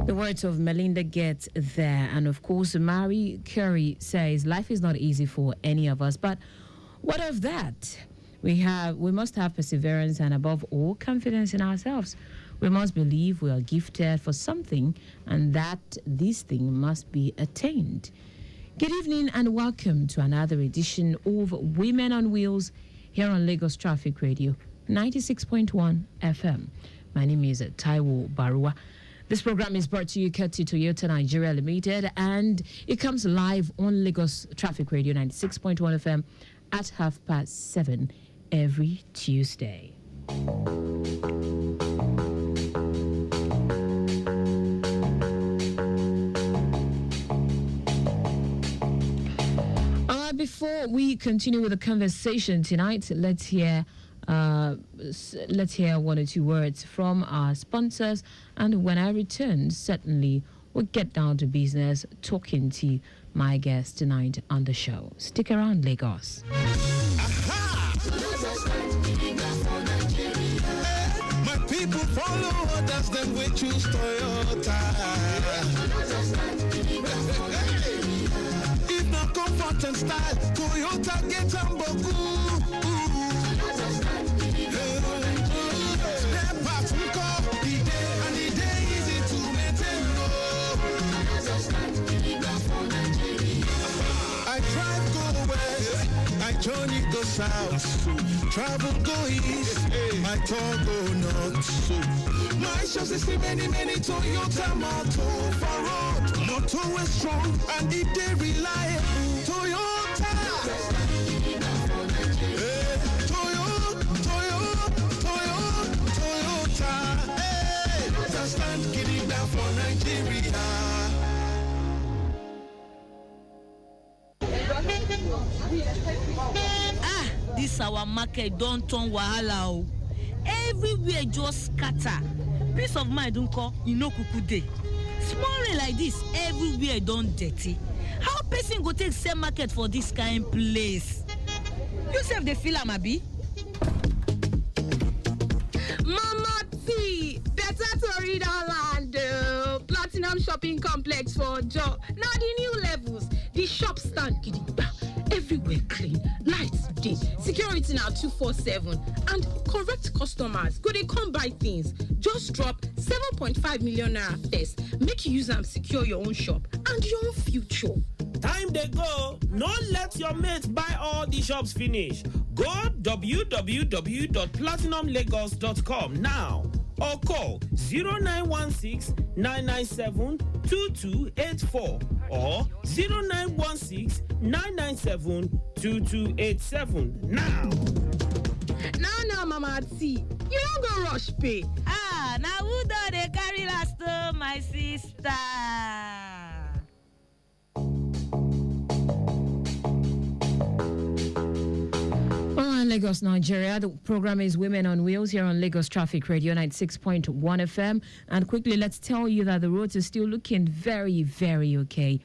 The words of Melinda Gates there. And of course, Marie Curie says life is not easy for any of us. But what of that? We must have perseverance and above all, confidence in ourselves. We must believe we are gifted for something and that this thing must be attained. Good evening and welcome to another edition of Women on Wheels here on Lagos Traffic Radio 96.1 FM. My name is Taiwo Baruwa. This program is brought to you courtesy Toyota Nigeria Limited, and it comes live on Lagos Traffic Radio 96.1 FM at 7:30 every Tuesday. Before we continue with the conversation tonight, let's hear one or two words from our sponsors, and when I return, certainly we'll get down to business talking to my guest tonight on the show. Stick around, Lagos. My people follow others, then we choose Toyota. If not comfort and style, Toyota gets on boku. Journey go south, travel go east, my tour go north. My shows is many Toyota motto for road. Motto is strong and it they reliable. Toyota. Toyota. Hey, just stand getting down for Nigeria. This our market don't turn wahala o. Everywhere just scatter. Peace of mind don't call, kuku dey. Small rain like this, everywhere don't dirty. How person go take sell market for this kind place? You sef dey feel am abi? Mama T, better to read our land. Platinum Shopping Complex for Joe. Now the new levels, the shop stand gidigba. Everywhere clean, lights day, security now 247, and correct customers go they come buy things. Just drop 7.5 million naira first. Make you use them secure your own shop and your own future. Time they go. No let your mates buy all the shops finish. Go www.platinumlagos.com now or call 0916-997-2284 or 0916-997-2287 now. Now, Mama T, you don't go rush pay. Now who do they carry last my sister? Lagos, Nigeria. The program is Women on Wheels here on Lagos Traffic Radio 96.1 FM. And quickly, let's tell you that the roads are still looking very, very okay.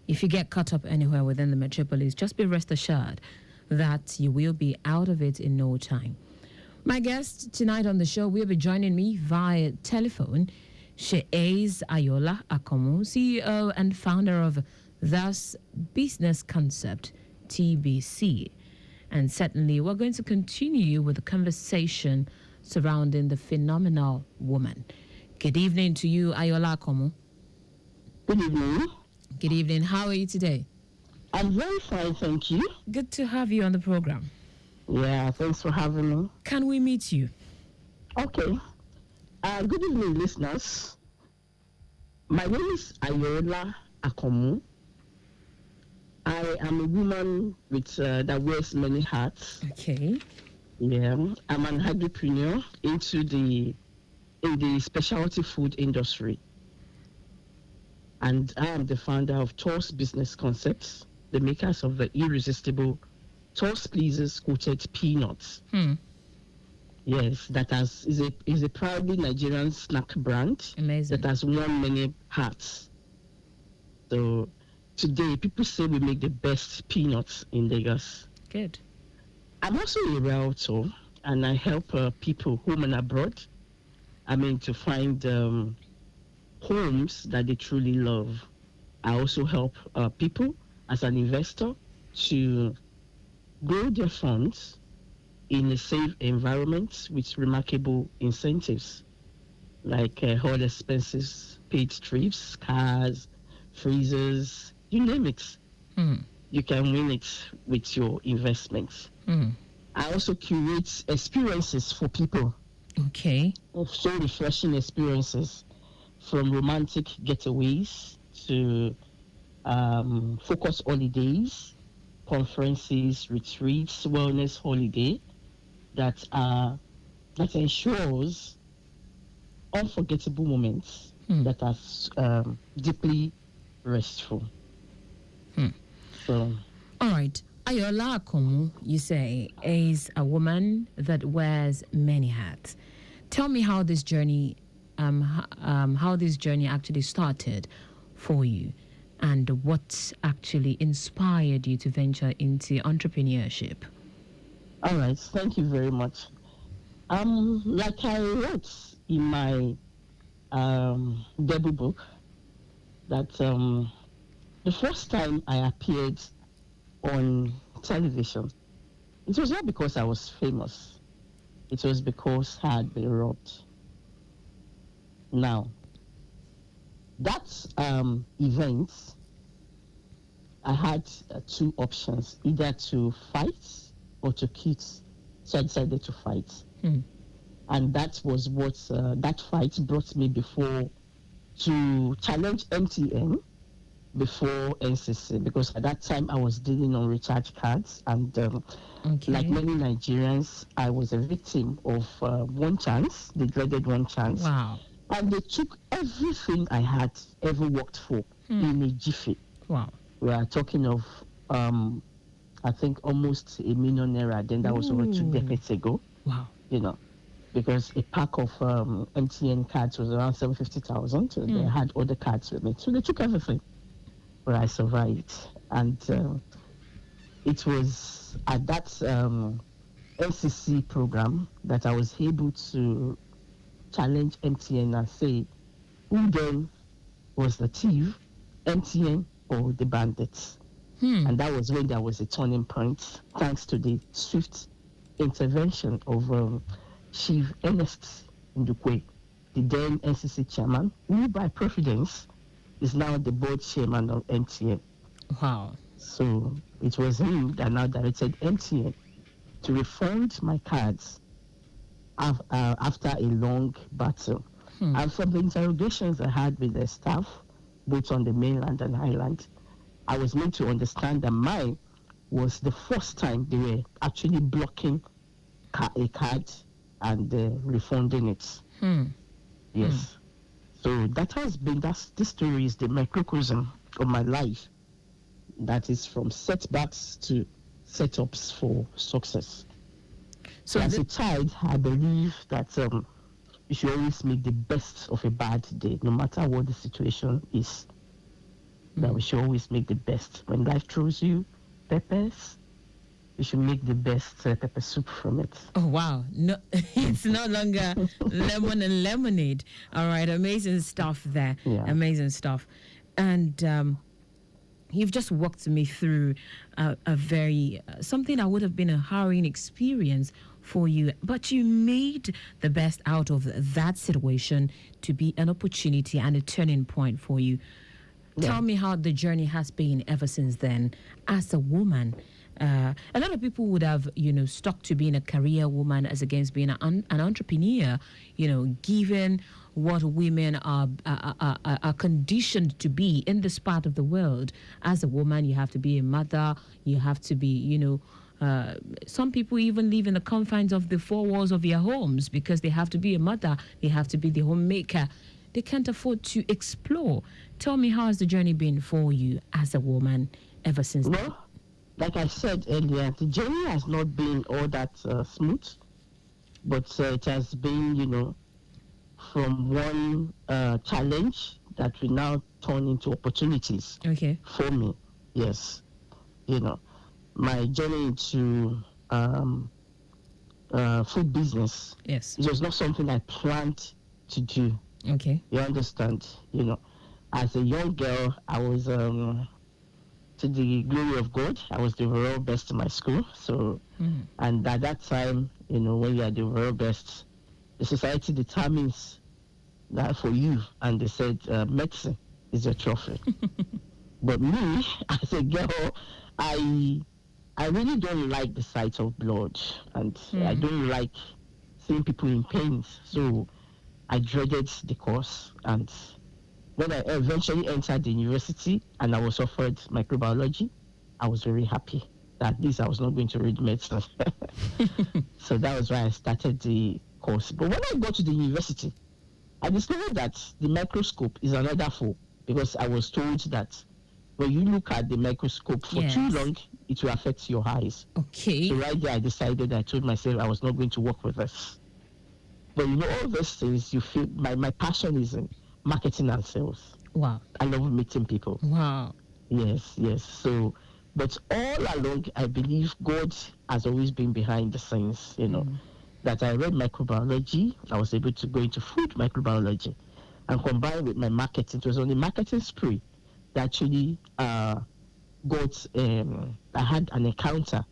If you get caught up anywhere within the metropolis, just be rest assured that you will be out of it in no time. My guest tonight on the show will be joining me via telephone. She is Ayola Akomu, CEO and founder of Thus Business Concept, TBC. And certainly, we're going to continue with the conversation surrounding the phenomenal woman. Good evening to you, Ayola Akomu. Good evening. Good evening. How are you today? I'm very fine, thank you. Good to have you on the program. Yeah, thanks for having me. Can we meet you? Okay. Good evening, listeners. My name is Ayola Akomu. I am a woman with that wears many hats. Okay. Yeah, I'm an entrepreneur in the specialty food industry, and I am the founder of Toast Business Concepts, the makers of the irresistible Toast Pleasers coated peanuts. Yes, that is a proudly Nigerian snack brand. Amazing. That has worn many hats. So today, people say we make the best peanuts in Lagos. Good. I'm also a realtor, and I help people home and abroad. To find homes that they truly love. I also help people as an investor to grow their funds in a safe environment with remarkable incentives like all expenses paid trips, cars, freezers, you name it. Mm. You can win it with your investments. Mm. I also curate experiences for people, Okay. so refreshing experiences from romantic getaways to focus holidays, conferences, retreats, wellness holiday that ensures unforgettable moments Hmm. that are deeply restful. Hmm. So, All right. Ayola Akomu, you say, is a woman that wears many hats. Tell me how this journey, how this journey actually started for you, and what actually inspired you to venture into entrepreneurship. all right, thank you very much. Like I wrote in my debut book, that the first time I appeared on television, it was not because I was famous. It was because I had been robbed. Now, that event, I had two options, either to fight or to quit. So I decided to fight. Hmm. And that was what that fight brought me before to challenge MTN before NCC, because at that time I was dealing on recharge cards, and Okay. like many Nigerians, I was a victim of one chance, the dreaded one chance, Wow. and they took everything I had ever worked for in a jiffy. Wow. We are talking of, I think, almost $1 million naira. Then that was over 2 Ooh. decades ago. Wow. You know, because a pack of MTN cards was around 750,000. So they had other cards with me, so they took everything. But I survived, and it was at that NCC program that I was able to challenge MTN and say, who then was the thief, MTN or the bandits? And that was when there was a turning point, thanks to the swift intervention of Chief Ernest Ndukwe, the then NCC chairman, who by providence is now the board chairman of MTN. Wow. So it was him that now directed MTN to refund my cards after a long battle. And from the interrogations I had with the staff, both on the mainland and island, I was made to understand that mine was the first time they were actually blocking a card and refunding it. Yes. So that has been, this story is the microcosm of my life. That is from setbacks to setups for success. So as a child, I believe that you should always make the best of a bad day, no matter what the situation is. That we should always make the best. When life throws you peppers, you should make the best pepper soup from it. Oh, wow. No, it's no longer lemon and lemonade. All right. Amazing stuff there. Yeah. Amazing stuff. And you've just walked me through a very, something that would have been a harrowing experience for you, but you made the best out of that situation to be an opportunity and a turning point for you. Yeah. Tell me how the journey has been ever since then as a woman. A lot of people would have, stuck to being a career woman as against being an entrepreneur, given what women are conditioned to be in this part of the world. As a woman, you have to be a mother, you have to be, some people even live in the confines of the four walls of their homes because they have to be a mother, they have to be the homemaker. They can't afford to explore. Tell me, how has the journey been for you as a woman ever since then? Well, like I said earlier, the journey has not been all that smooth, but it has been, from one challenge that will now turn into opportunities for me. Yes. My journey into food business. Yes. It was not something I planned to do. Okay. You understand? As a young girl, I was to the glory of God, I was the overall best in my school. So, and at that time, when you are the overall best, the society determines that for you, and they said medicine is your trophy. But me, as a girl, I I really don't like the sight of blood, and I don't like seeing people in pain. So I dreaded the course, and when I eventually entered the university and I was offered microbiology, I was very happy that at least I was not going to read medicine. So that was why I started the course. But when I got to the university, I discovered that the microscope is another foe, because I was told that when you look at the microscope for too Yes. long, it will affect your eyes. Okay. So right there, I told myself I was not going to work with this. But all those things, you feel my passion is in marketing and sales. Wow. I love meeting people. Wow. Yes. So, but all along, I believe God has always been behind the scenes, that I read microbiology. I was able to go into food microbiology and combine with my marketing. It was on the marketing spree that actually I had an encounter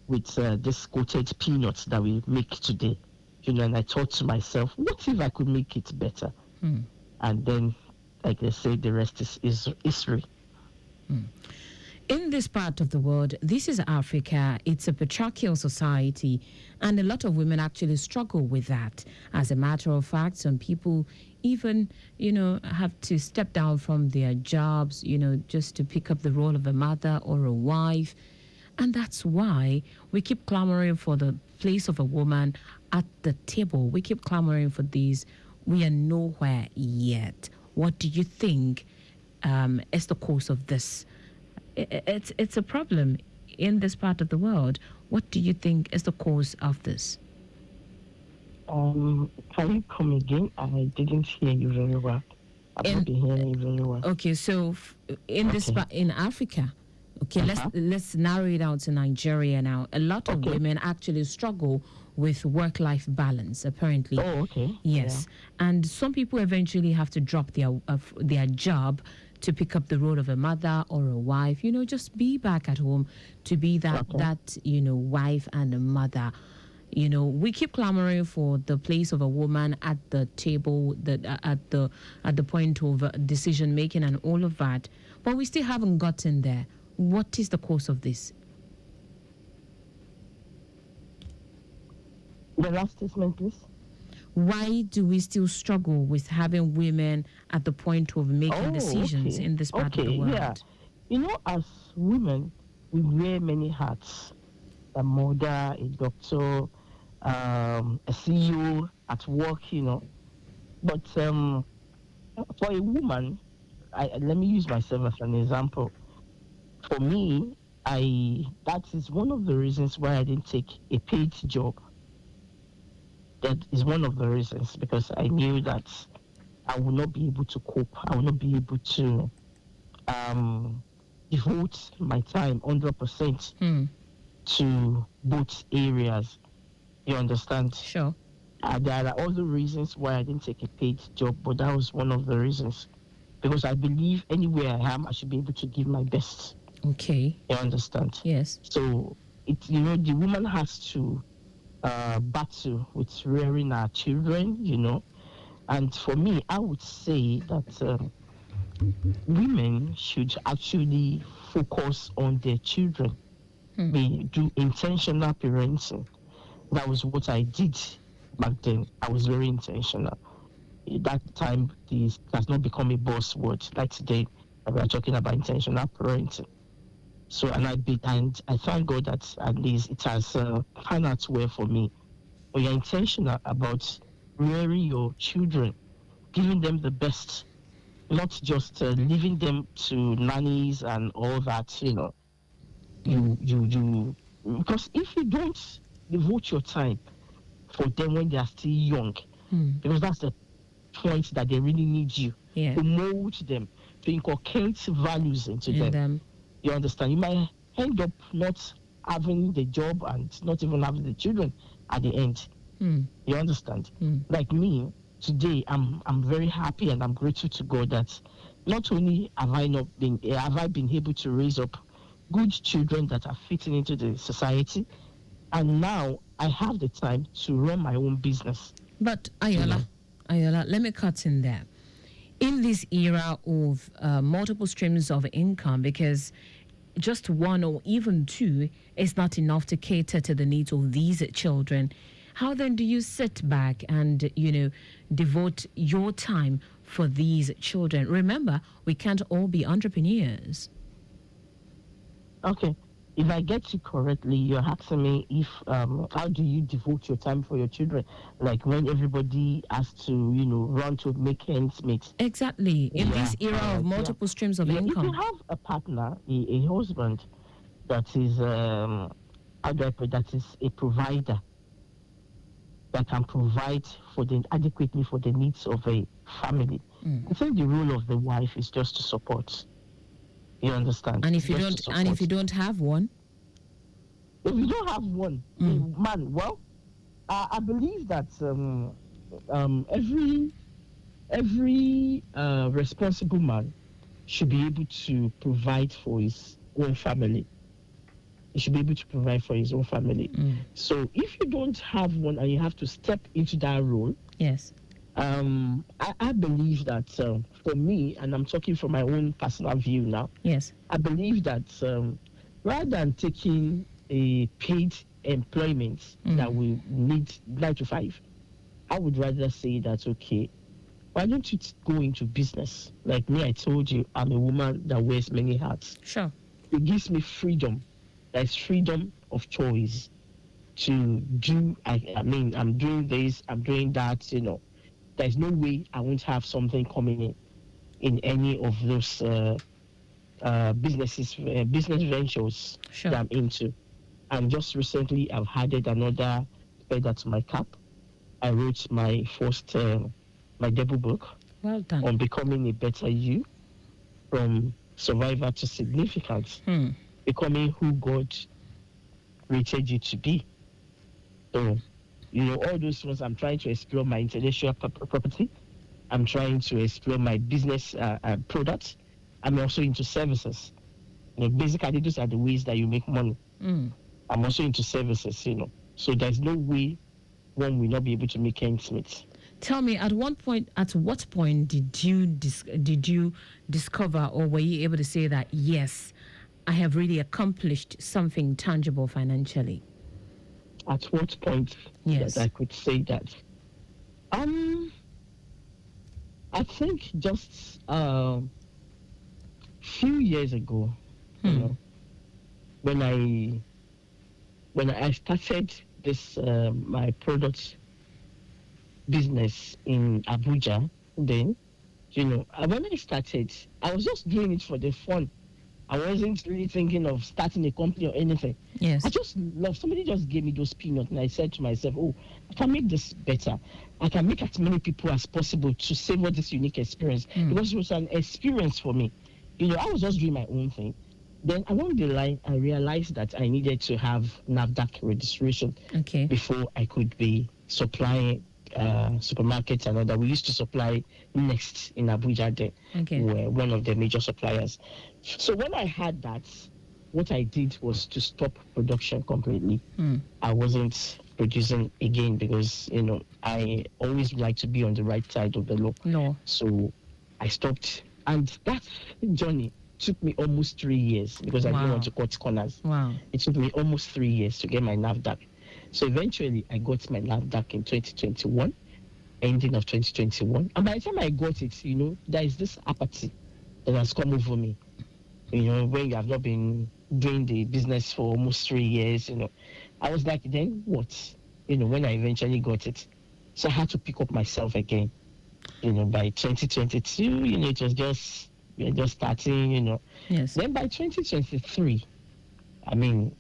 with this coated peanuts that we make today. And I thought to myself, what if I could make it better? And then, like they say, the rest is history. In this part of the world, this is Africa. It's a patriarchal society, and a lot of women actually struggle with that. As a matter of fact, some people even, have to step down from their jobs, just to pick up the role of a mother or a wife. And that's why we keep clamoring for the place of a woman at the table. We keep clamoring for these. We are nowhere yet. What do you think is the cause of this? It's a problem in this part of the world. What do you think is the cause of this? Can you come again? I didn't hear you very well. I've not been hearing you very well. Okay, so in Africa, okay, let's narrow it down to Nigeria now. A lot of women actually struggle with work-life balance, apparently. Oh, okay. Yes, and some people eventually have to drop their job to pick up the role of a mother or a wife. Just be back at home to be that wife and a mother. We keep clamoring for the place of a woman at the table, at the point of decision making and all of that, but we still haven't gotten there. What is the cause of this? The last statement, please. Why do we still struggle with having women at the point of making decisions in this part of the world? Yeah. As women, we wear many hats. A mother, a doctor, a CEO at work, But for a woman, let me use myself as an example. For me, that is one of the reasons why I didn't take a paid job. That is one of the reasons, because I knew that I would not be able to cope. I would not be able to devote my time 100% to both areas. You understand? Sure. There are other reasons why I didn't take a paid job, but that was one of the reasons. Because I believe anywhere I am, I should be able to give my best. Okay. You understand? Yes. So, the woman has to battle with rearing our children, And for me, I would say that women should actually focus on their children. They do intentional parenting. That was what I did back then. I was very intentional. At that time, this has not become a buzzword. Like today, we are talking about intentional parenting. So, and I thank God that at least it has panned out well for me. When you're intentional about rearing your children, giving them the best, not just leaving them to nannies and all that, you because if you don't devote your time for them when they are still young, because that's the point that they really need you to mold them, to inculcate values into them. You understand? You might end up not having the job and not even having the children at the end. You understand? Like me, today I'm very happy and I'm grateful to God that not only have I been able to raise up good children that are fitting into the society, and now I have the time to run my own business. But Ayola, let me cut in there. In this era of multiple streams of income, because just one or even two is not enough to cater to the needs of these children, how then do you sit back and, devote your time for these children? Remember, we can't all be entrepreneurs. Okay. If I get you correctly, you're asking me if how do you devote your time for your children? Like when everybody has to, run to make ends meet. Exactly. In this era of multiple streams of income. If you have a partner, a husband that is how do I put that is a provider that can provide adequately for the needs of a family. I think the role of the wife is just to support. You understand? And if you don't have one, man, well, I believe that every responsible man should be able to provide for his own family. He should be able to provide for his own family. So if you don't have one and you have to step into that role, yes. I believe that for me, and I'm talking from my own personal view now. Yes. I believe that rather than taking a paid employment that we need 9 to 5, I would rather say that, okay, why don't you go into business? Like me, I told you, I'm a woman that wears many hats. Sure. It gives me freedom. There's freedom of choice to do. I mean, I'm doing this, I'm doing that. There's no way I won't have something coming in any of those business ventures that I'm into. And just recently, I've added another feather to my cap. I wrote my first, my debut book. Well done. On becoming a better you, from survivor to significance, becoming who God created you to be. So, all those ones, I'm trying to explore my intellectual property. I'm trying to explore my business products. I'm also into services. Basically, those are the ways that you make money. I'm also into services, So there's no way one will not be able to make ends meet. Tell me, at what point did you discover, or were you able to say that, yes, I have really accomplished something tangible financially? At what point yes. that I could say that? I think just few years ago, when I started this my product business in Abuja, then when I started, I was just doing it for the fun. I wasn't really thinking of starting a company or anything. Yes. I just love. Somebody just gave me those peanuts, and I said to myself, "Oh, I can make this better. I can make as many people as possible to savor this unique experience because it was an experience for me." I was just doing my own thing. Then along the line, I realized that I needed to have NAFDAC registration before I could be supplying supermarkets and all that. We used to supply Next in Abuja then. We're one of the major suppliers. So when I had that, what I did was to stop production completely. I wasn't producing again because, I always like to be on the right side of the law. No. So I stopped. And that journey took me almost 3 years because I didn't want to cut corners. Wow. It took me almost 3 years to get my NAFDAC. So eventually, I got my NAFDAC in 2021, ending of 2021. And by the time I got it, there is this apathy that has come over me. When you have not been doing the business for almost 3 years, I was like, then what? When I eventually got it. So I had to pick up myself again. By 2022, it was just starting, Yes. Then by 2023,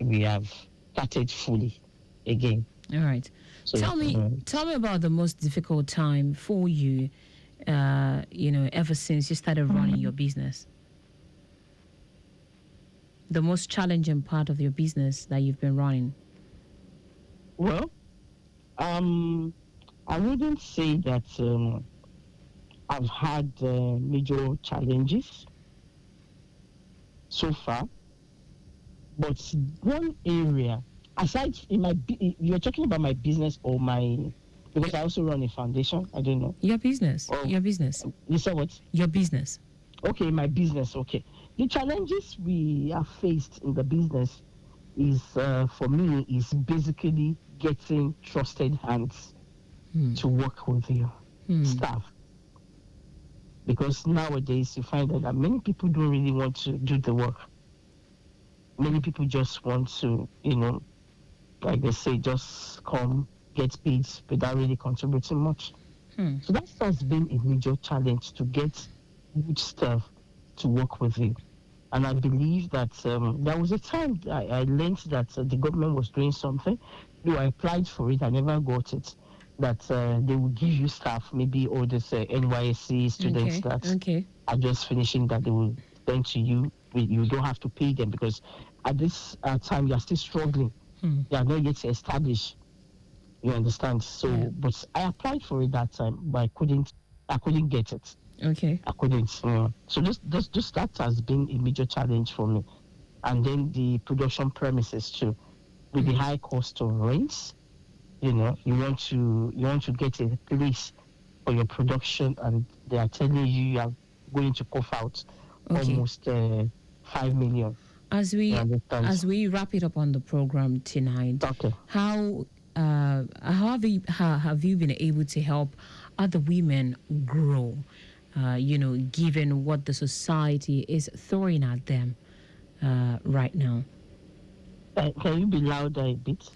we have started fully again. All right. So, tell me about the most difficult time for you, ever since you started running your business. The most challenging part of your business that you've been running. Well, I wouldn't say that I've had major challenges so far, but one area, aside in you're talking about my business or my, because I also run a foundation. I don't know. Your business. Oh, Your business. You said what? Your business. Okay, my business. Okay, the challenges we have faced in the business is, for me, is basically getting trusted hands to work with you, staff. Because nowadays you find that many people don't really want to do the work. Many people just want to, like they say, just come, get paid without really contributing much. So that has been a major challenge, to get good staff to work with you. And I believe that there was a time I learned that the government was doing something. Though I applied for it, I never got it. That they will give you staff, maybe all this NYSC students that are just finishing, that they will send to you. You don't have to pay them, because at this time you are still struggling. They are not yet established. You understand? So, but I applied for it that time, but I couldn't get it. Okay. I couldn't. So just that has been a major challenge for me. And then the production premises too, with the high cost of rents. You want to get a place for your production, and they are telling you are going to cough out almost 5 million. As we wrap it up on the program tonight, how have you been able to help other women grow? Given what the society is throwing at them right now. Can you be louder a bit?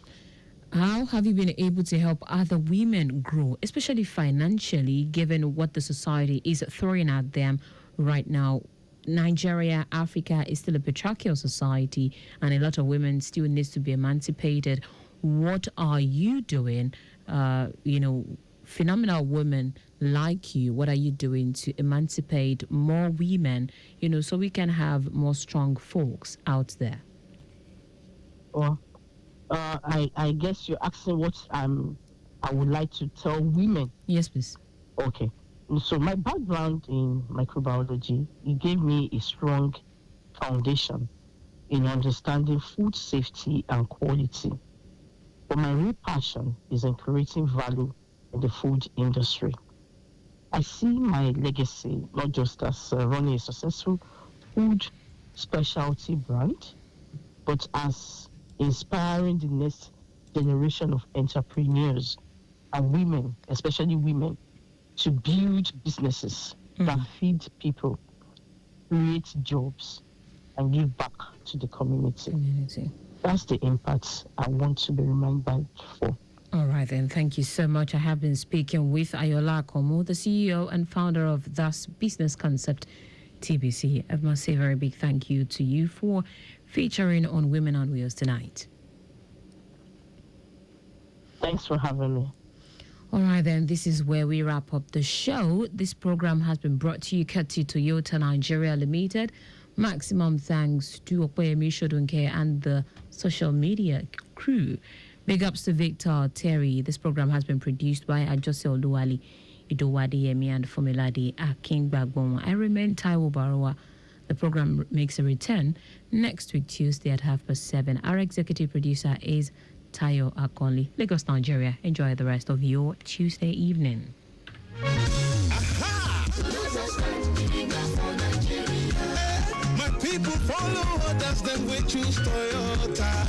How have you been able to help other women grow, especially financially, given what the society is throwing at them right now? Nigeria, Africa is still a patriarchal society, and a lot of women still needs to be emancipated. What are you doing? Phenomenal women like you, what are you doing to emancipate more women, so we can have more strong folks out there? Well, I guess you're asking what I would like to tell women. Yes, please. Okay. So my background in microbiology, it gave me a strong foundation in understanding food safety and quality. But my real passion is in creating value in the food industry. I see my legacy not just as running a successful food specialty brand, but as inspiring the next generation of entrepreneurs and women, especially women, to build businesses that feed people, create jobs, and give back to the community. That's the impact I want to be remembered for. All right, then. Thank you so much. I have been speaking with Ayola Akomo, the CEO and founder of Thus Business Concept, TBC. I must say a very big thank you to you for featuring on Women on Wheels tonight. Thanks for having me. All right, then. This is where we wrap up the show. This program has been brought to you courtesy Toyota Nigeria Limited. Maximum thanks to Okwemi Shodunke and the social media crew. Big ups to Victor Terry. This program has been produced by Ajose Oluwali, Idowadi Yemi, and Fomiladi Akingbagwon. I remain Taiwo Baruwa. The program makes a return next week, Tuesday at 7:30. Our executive producer is Tayo Akonli. Lagos, Nigeria. Enjoy the rest of your Tuesday evening. My people follow others, then we choose Toyota.